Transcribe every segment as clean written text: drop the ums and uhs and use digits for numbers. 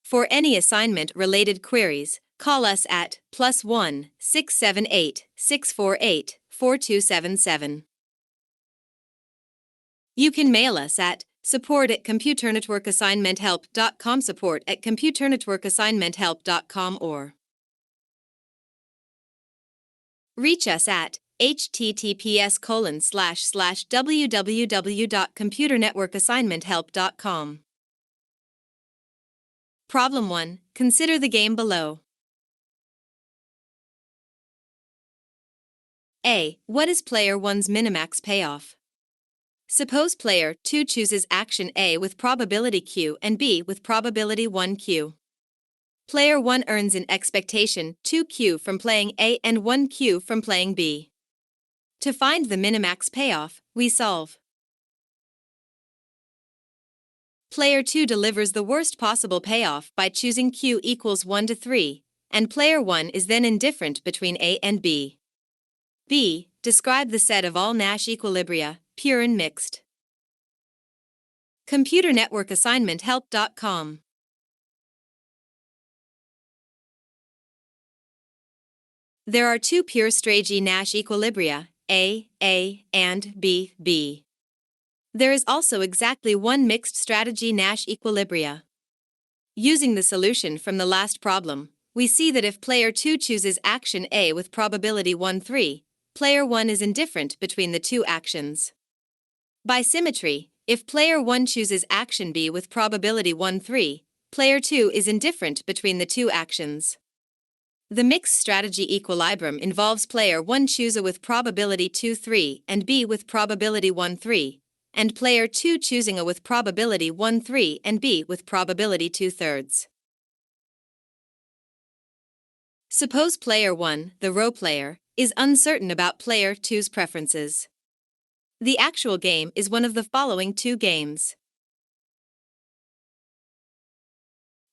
For any assignment-related queries, call us at +1 678 648 4277. You can mail us at support@computernetworkassignmenthelp.com, support@computernetworkassignmenthelp.com, or reach us at https://www.computernetworkassignmenthelp.com. Problem 1. Consider the game below. A. What is player 1's minimax payoff? Suppose player 2 chooses action A with probability Q and B with probability 1Q. Player 1 earns in expectation 2Q from playing A and 1Q from playing B. To find the minimax payoff, we solve. Player 2 delivers the worst possible payoff by choosing Q equals 1 to 3, and player 1 is then indifferent between A and B. B. Describe the set of all Nash equilibria, pure and mixed. computernetworkassignmenthelp.com. There are two pure Strachey Nash equilibria, A, and B, B. There is also exactly one mixed strategy Nash equilibria. Using the solution from the last problem, we see that if player 2 chooses action A with probability 1-3, player 1 is indifferent between the two actions. By symmetry, if player 1 chooses action B with probability 1-3, player 2 is indifferent between the two actions. The mixed strategy equilibrium involves player 1 choose A with probability 2-3 and B with probability 1-3, and player 2 choosing A with probability 1-3 and B with probability 2/3. Suppose player 1, the row player, is uncertain about player 2's preferences. The actual game is one of the following two games.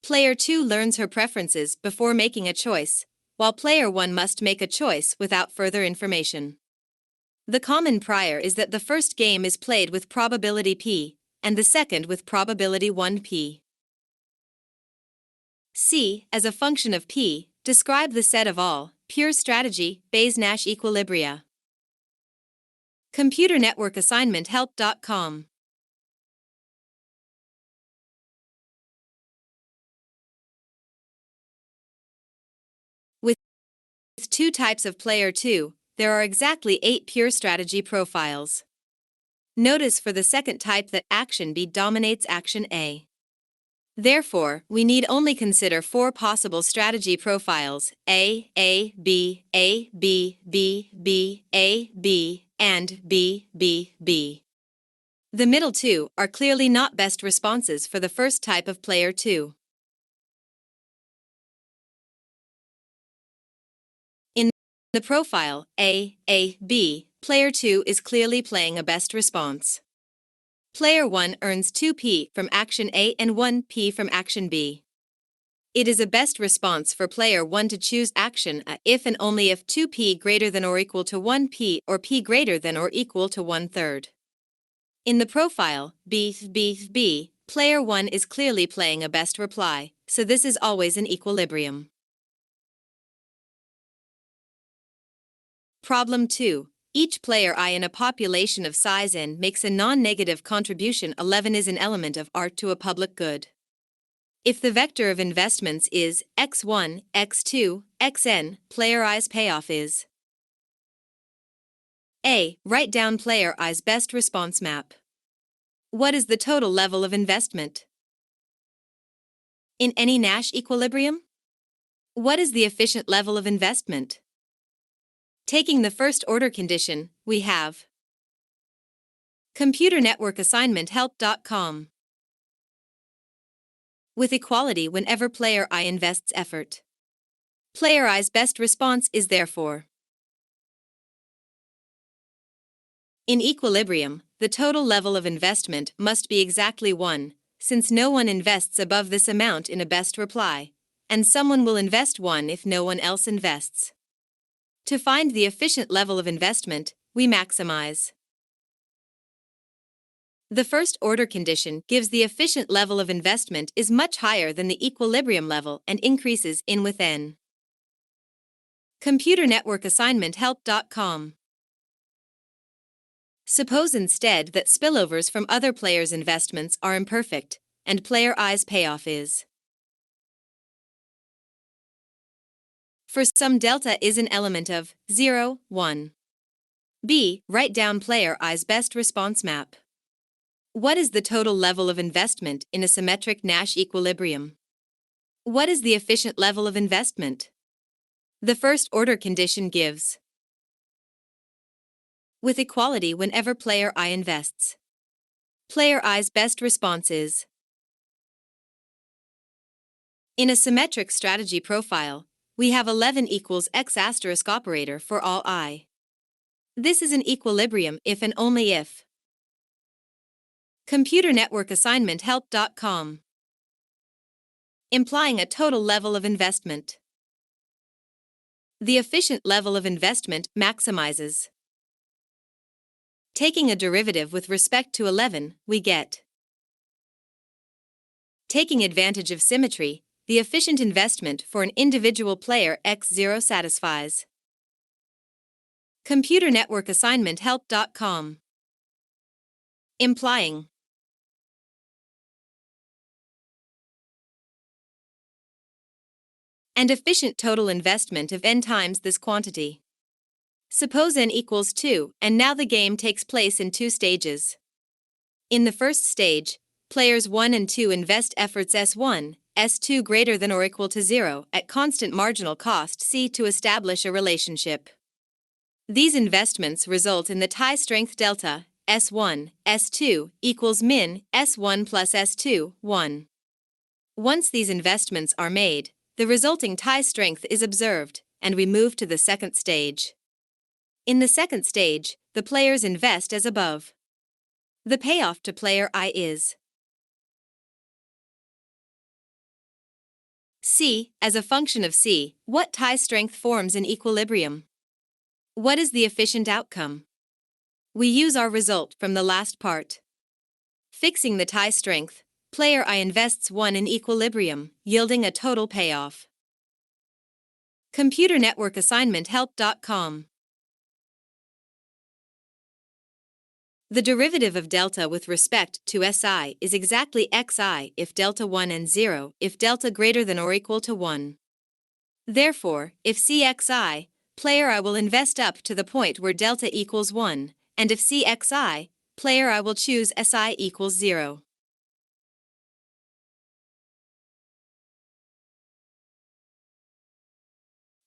Player 2 learns her preferences before making a choice, while player 1 must make a choice without further information. The common prior is that the first game is played with probability P, and the second with probability 1P. C. As a function of P, describe the set of all pure strategy Bayes-Nash equilibria. computernetworkassignmenthelp.com. With two types of player 2, there are exactly 8 pure strategy profiles. Notice for the second type that action B dominates action A. Therefore, we need only consider 4 possible strategy profiles: A, B, B, A, B, and B, B. The middle two are clearly not best responses for the first type of player 2. In the profile A, B, player 2 is clearly playing a best response. Player 1 earns 2P from action A and 1P from action B. It is a best response for player 1 to choose action A if and only if 2P greater than or equal to 1P or P greater than or equal to 1/3. In the profile B, player 1 is clearly playing a best reply, so this is always an equilibrium. Problem 2. Each player I in a population of size n makes a non-negative contribution 11 is an element of R to a public good. If the vector of investments is x1, x2, xn, player I's payoff is A. Write down player I's best response map. What is the total level of investment in any Nash equilibrium? What is the efficient level of investment? Taking the first order condition, we have computernetworkassignmenthelp.com. With equality whenever player I invests effort. Player I's best response is therefore in equilibrium, the total level of investment must be exactly 1, since no one invests above this amount in a best reply, and someone will invest 1 if no one else invests. To find the efficient level of investment, we maximize The first order condition gives the efficient level of investment is much higher than the equilibrium level and increases in with n. Computer Network Assignment Help.com. Suppose instead that spillovers from other players' investments are imperfect, and player I's payoff is. For some delta is an element of 0, 1. B. Write down player I's best response map. What is the total level of investment in a symmetric Nash equilibrium? What is the efficient level of investment? The first order condition gives with equality whenever player I invests. Player I's best response is. In a symmetric strategy profile, we have 11 equals x asterisk operator for all I. This is an equilibrium if and only if. Computer Network Assignment Help.com. Implying a total level of investment. The efficient level of investment maximizes. Taking a derivative with respect to 11, we get. Taking advantage of symmetry, the efficient investment for an individual player x0 satisfies. Computer Network Assignment Help.com. Implying. And efficient total investment of n times this quantity. Suppose n equals 2, and now the game takes place in 2 stages. In the first stage, players 1 and 2 invest efforts S1, S2 greater than or equal to 0 at constant marginal cost C to establish a relationship. These investments result in the tie strength delta, S1, S2 equals min S1 plus S2, 1. Once these investments are made, the resulting tie strength is observed, and we move to the second stage. In the second stage, the players invest as above. The payoff to player I is C. As a function of C, what tie strength forms in equilibrium? What is the efficient outcome? We use our result from the last part. Fixing the tie strength, player I invests 1 in equilibrium, yielding a total payoff. Computer Network Assignment Help.com. The derivative of delta with respect to SI is exactly xi if delta 1 and 0 if delta greater than or equal to 1. Therefore, if Cxi, player I will invest up to the point where delta equals 1, and if Cxi, player I will choose Si equals 0.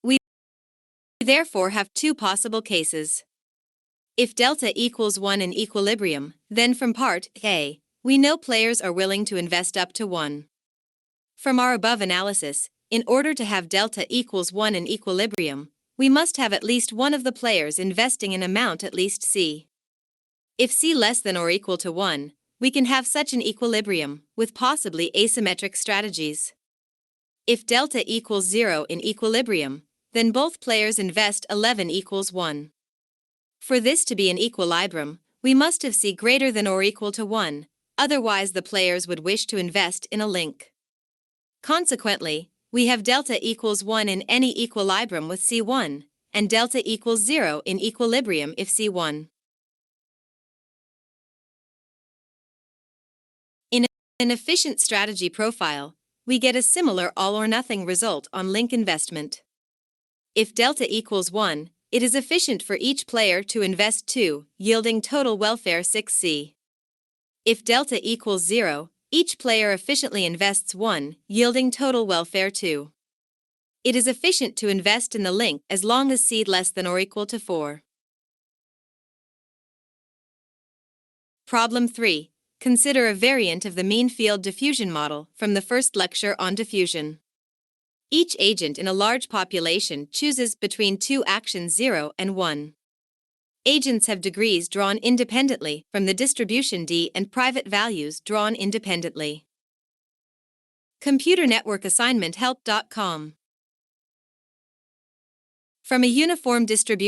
We therefore have 2 possible cases. If delta equals 1 in equilibrium, then from part A, we know players are willing to invest up to 1. From our above analysis, in order to have delta equals 1 in equilibrium, we must have at least one of the players investing an amount at least C. If C less than or equal to 1, we can have such an equilibrium, with possibly asymmetric strategies. If delta equals 0 in equilibrium, then both players invest 11 equals 1. For this to be an equilibrium, we must have C greater than or equal to 1, otherwise the players would wish to invest in a link. Consequently, we have delta equals 1 in any equilibrium with C1, and delta equals 0 in equilibrium if C1. In an efficient strategy profile, we get a similar all-or-nothing result on link investment. If delta equals 1, it is efficient for each player to invest 2, yielding total welfare 6C. If delta equals 0, each player efficiently invests 1, yielding total welfare 2. It is efficient to invest in the link as long as C less than or equal to 4. Problem 3. Consider a variant of the mean field diffusion model from the first lecture on diffusion. Each agent in a large population chooses between 2 actions 0 and 1. Agents have degrees drawn independently from the distribution D and private values drawn independently. Computer Network Assignment Help.com. From a uniform distribution